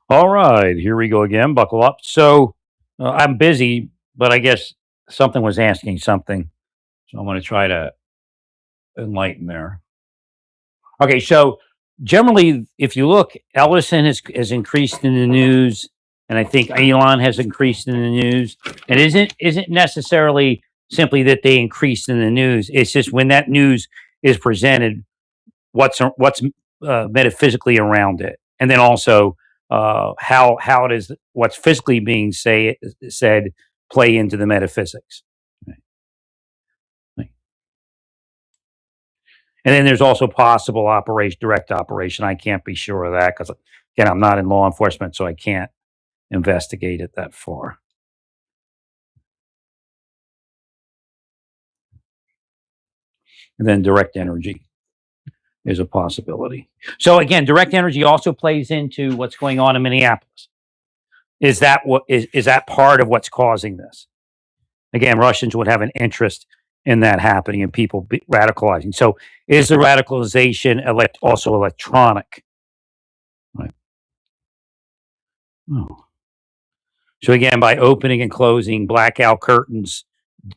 All right, here we go again. Buckle up. I'm busy, but I guess something was asking something. So I'm going to try to enlighten there. Okay, so generally, if you look, Ellison has increased in the news, and I think Elon has increased in the news. And isn't necessarily simply that they increased in the news. It's just when that news is presented, what's metaphysically around it, and then also how does what's physically being said play into the metaphysics. And then there's also possible operation, direct operation. I can't be sure of that because again, I'm not in law enforcement, so I can't investigate it that far. And then direct energy is a possibility. So again, direct energy also plays into what's going on in Minneapolis. Is that part of what's causing this? Again, Russians would have an interest in that happening and people radicalizing. So, is the radicalization also electronic? Right. Oh. So again, by opening and closing blackout curtains,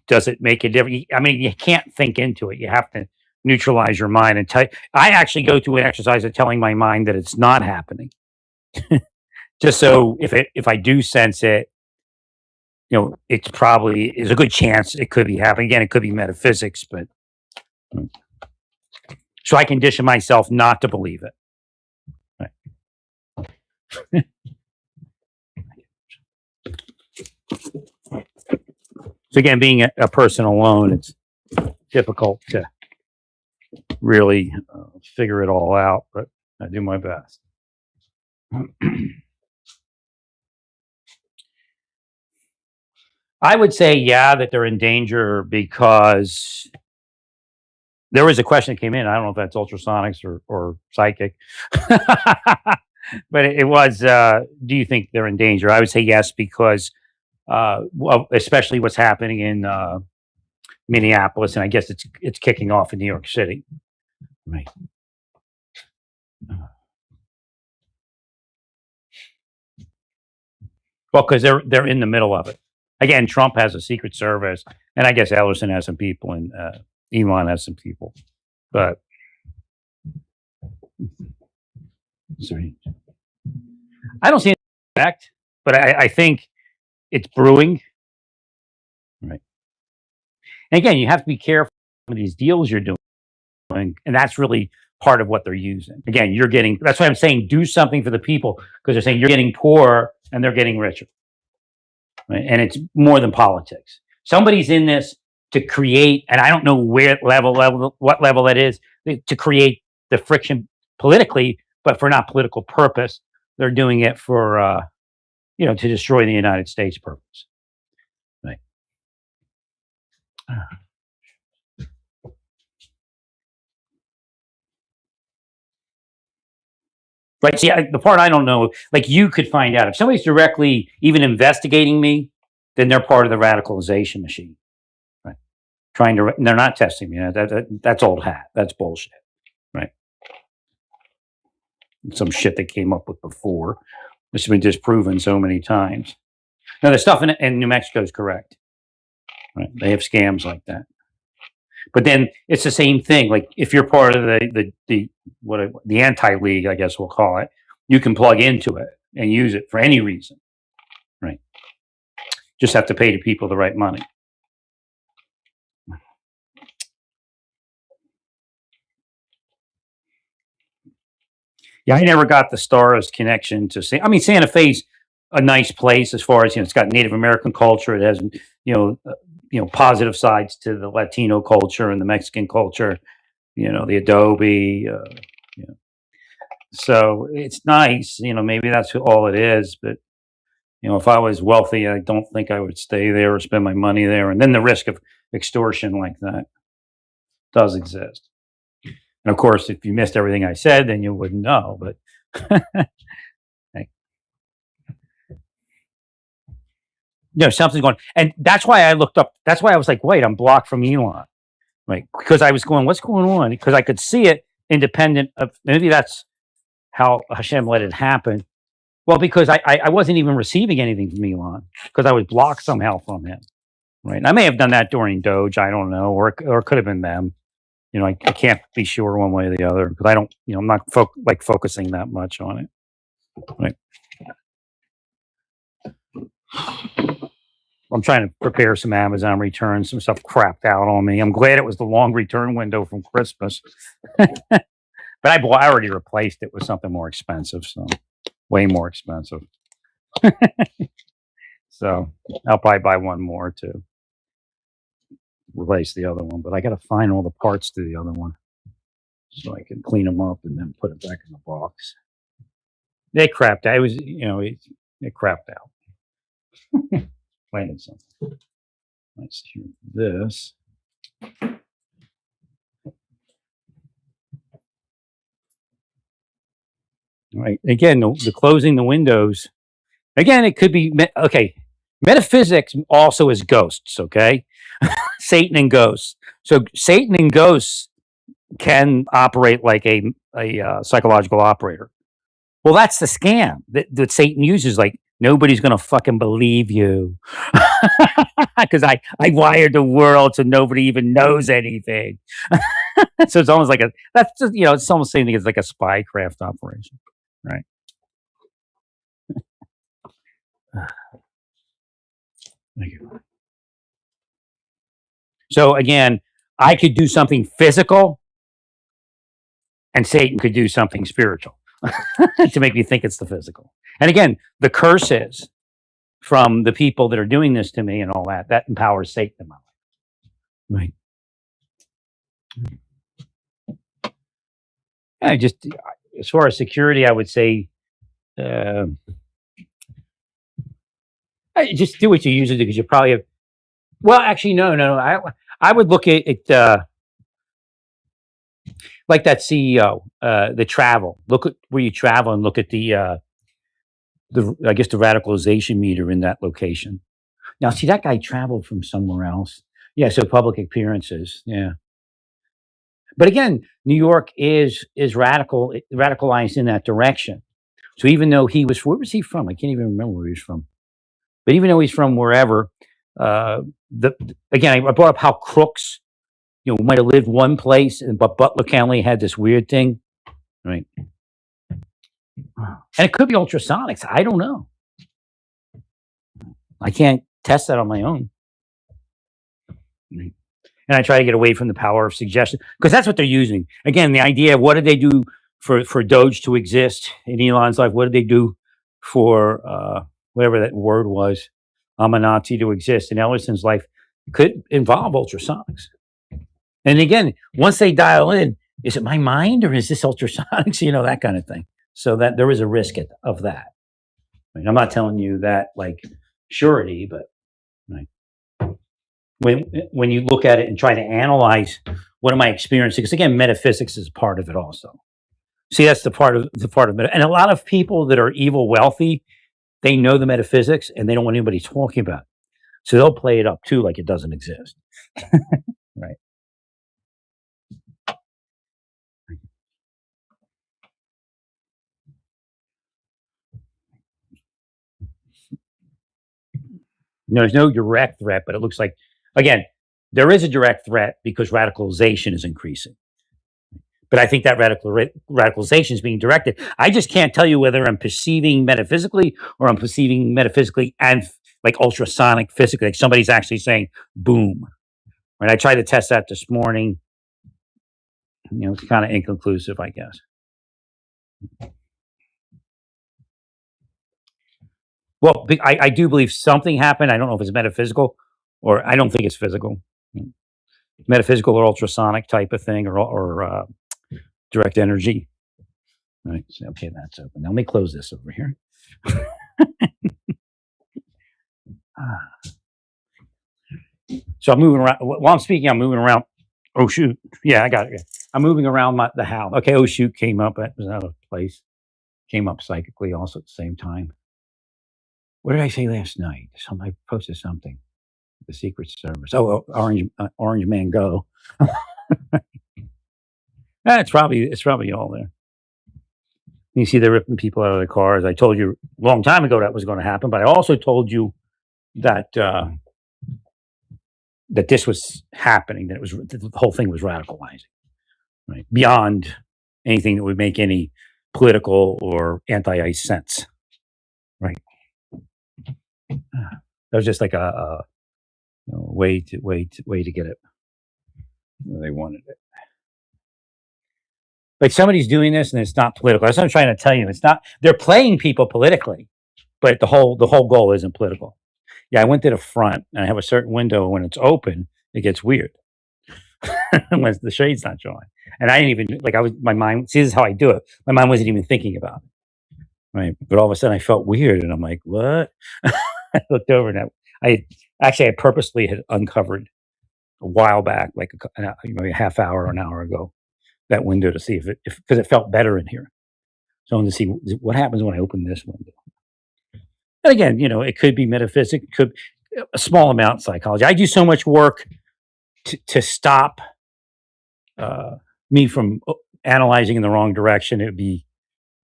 does it make a difference? I mean, you can't think into it. You have to neutralize your mind and tell. I actually go through an exercise of telling my mind that it's not happening, just so if I do sense it, it's probably is a good chance it could be happening. Again, it could be metaphysics, but so I condition myself not to believe it. Right. So again, being a person alone, it's difficult to really figure it all out, but I do my best. I would say, yeah, that they're in danger because there was a question that came in. I don't know if that's ultrasonics or psychic, but it was. Do you think they're in danger? I would say yes because, well, especially what's happening in Minneapolis, and I guess it's kicking off in New York City. Right. Well, because they're in the middle of it. Again, Trump has a secret service, and I guess Ellison has some people, and Elon has some people. But sorry, I don't see any effect, but I think it's brewing. Right. And again, you have to be careful with these deals you're doing, and that's really part of what they're using. Again, you're getting. That's why I'm saying do something for the people because they're saying you're getting poor and they're getting richer. Right? And it's more than politics. Somebody's in this to create, and I don't know what level that is, to create the friction politically, but for not political purpose. They're doing it for, to destroy the United States purpose. Right. Right. See, the part I don't know, like you could find out if somebody's directly even investigating me, then they're part of the radicalization machine. Right. They're not testing me. That's old hat. That's bullshit. Right. Some shit they came up with before. This has been disproven so many times. Now, the stuff in New Mexico is correct. Right? They have scams like that. But then it's the same thing. Like if you're part of the anti league, I guess we'll call it, you can plug into it and use it for any reason. Right. Just have to pay the people the right money. Yeah, I never got the Stars connection to say. I mean, Santa Fe's a nice place as far as it's got Native American culture. It has positive sides to the Latino culture and the Mexican culture. The adobe. So it's nice. Maybe that's all it is. But if I was wealthy, I don't think I would stay there or spend my money there. And then the risk of extortion like that does exist. And of course, if you missed everything I said, then you wouldn't know. But something's going. And that's why I looked up. That's why I was like, wait, I'm blocked from Elon, right? Because I was going, what's going on? Because I could see it independent of. Maybe that's how Hashem let it happen. Well, because I wasn't even receiving anything from Elon because I was blocked somehow from him. Right. And I may have done that during Doge. I don't know, or it could have been them. I can't be sure one way or the other because I don't. I'm not focusing that much on it. Right. I'm trying to prepare some Amazon returns. Some stuff crapped out on me. I'm glad it was the long return window from Christmas. But I already replaced it with something more expensive, so way more expensive. So I'll probably buy one more to replace the other one. But I got to find all the parts to the other one so I can clean them up and then put it back in the box. They crapped out. It was, it crapped out. Plain and simple. Let's do this. All right. Again, the closing the windows. Again, it could be okay. Metaphysics also is ghosts. Okay, Satan and ghosts. So Satan and ghosts can operate like a psychological operator. Well, that's the scam that Satan uses. Like, nobody's gonna fucking believe you because I wired the world so nobody even knows anything. So it's almost like that's just it's almost the same thing as like a spy craft operation, right? Thank you. So again, I could do something physical, and Satan could do something spiritual to make me think it's the physical. And again, the curses from the people that are doing this to me and all that empowers Satan in my life. Right. I just, as far as security, I would say, just do what you usually do because you probably have. Well, actually, no. I would look at it like that CEO, the travel. Look at where you travel and look at the I guess the radicalization meter in that location. Now, see, that guy traveled from somewhere else. Yeah, so public appearances. Yeah, but again, New York is radicalized in that direction. So even though where was he from? I can't even remember where he was from. But even though he's from wherever, again, I brought up how crooks, might have lived one place, but Butler County had this weird thing, right? And it could be ultrasonics. I don't know. I can't test that on my own. And I try to get away from the power of suggestion because that's what they're using. Again, the idea of what did they do for Doge to exist in Elon's life? What did they do for whatever that word was, Amanati, to exist in Ellison's life? Could involve ultrasonics. And again, once they dial in, is it my mind or is this ultrasonics? That kind of thing. So that there is a risk of that. I mean, I'm not telling you that like surety, but right. When you look at it and try to analyze what am I experiencing, because again, metaphysics is part of it also. See, that's the part of it. And a lot of people that are evil wealthy, they know the metaphysics and they don't want anybody talking about it. So they'll play it up too like it doesn't exist. Right. There's no direct threat, but it looks like, again, there is a direct threat because radicalization is increasing. But I think that radicalization is being directed. I just can't tell you whether I'm perceiving metaphysically or I'm perceiving metaphysically and like ultrasonic physically. Like somebody's actually saying boom. Right. I tried to test that this morning. It's kind of inconclusive, I guess. Well, I do believe something happened. I don't know if it's metaphysical or I don't think it's physical. Metaphysical or ultrasonic type of thing or direct energy. Right. So, okay, that's open. Now let me close this over here. So I'm moving around. While I'm speaking, I'm moving around. Oh, shoot. Yeah, I got it. I'm moving around the house. Okay, oh, shoot came up. That was out of place. Came up psychically also at the same time. What did I say last night? I posted something. The Secret Service. Oh, Orange Man Go. It's probably all there. You see, they're ripping people out of their cars. I told you a long time ago that was going to happen, but I also told you that that this was happening. That it was the whole thing was radicalizing, right? Beyond anything that would make any political or anti-ICE sense, right? That was just like a way to get it where they wanted it. Like somebody's doing this and it's not political. That's what I'm trying to tell you. It's not. They're playing people politically, but the whole goal isn't political. Yeah, I went to the front and I have a certain window. When it's open, it gets weird when the shade's not showing. And I didn't even like. I was my mind. See, this is how I do it. My mind wasn't even thinking about it, right? But all of a sudden, I felt weird, and I'm like, "What?" I looked over and I purposely had uncovered a while back, like a half hour or an hour ago, that window to see if because it felt better in here. So I wanted to see what happens when I open this window. And again, it could be metaphysics, could a small amount psychology. I do so much work to stop me from analyzing in the wrong direction. It would be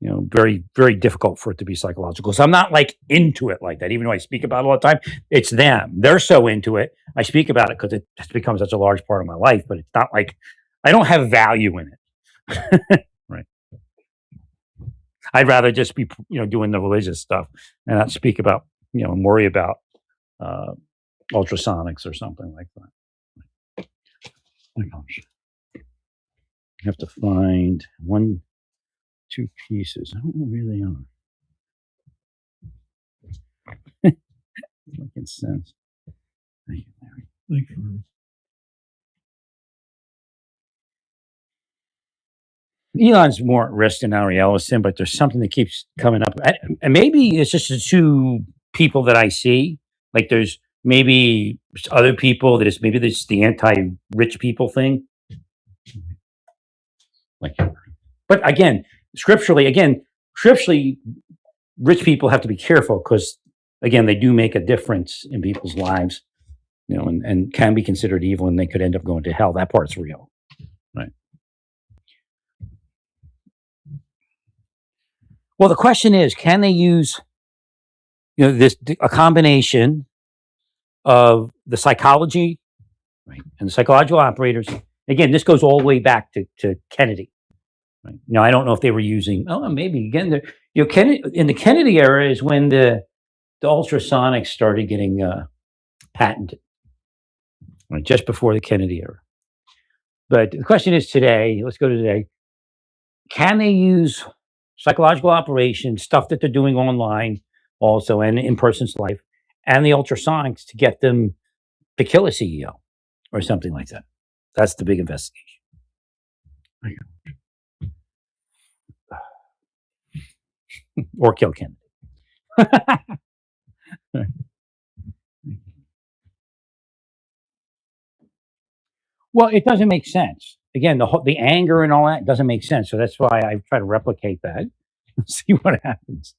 very, very difficult for it to be psychological. So I'm not like into it like that, even though I speak about it all the time. It's them. They're so into it. I speak about it because it just becomes such a large part of my life, but it's not like I don't have value in it. Right. I'd rather just be, doing the religious stuff and not speak about, and worry about uh, ultrasonics or something like that. Oh my gosh. I have to find two pieces. I don't know where they are. Making sense. Thank you, Larry. Thank you. Elon's more at risk than Ari Ellison, but there's something that keeps coming up. And maybe it's just the two people that I see. Like there's maybe other people that is maybe this the anti-rich people thing. Like, but scripturally, rich people have to be careful because again, they do make a difference in people's lives, and can be considered evil and they could end up going to hell. That part's real. Right. Well, the question is, can they use, a combination of the psychology, right, and the psychological operators? Again, this goes all the way back to Kennedy. Right. Now, I don't know if they were using. Oh, maybe again, Kennedy in the Kennedy era is when the ultrasonics started getting patented, right, just before the Kennedy era. But the question is today. Let's go to today. Can they use psychological operations, stuff that they're doing online also and in person's life, and the ultrasonics to get them to kill a CEO or something like that? That's the big investigation. Or kill Kennedy. Well, it doesn't make sense. Again, the anger and all that doesn't make sense. So that's why I try to replicate that. See what happens.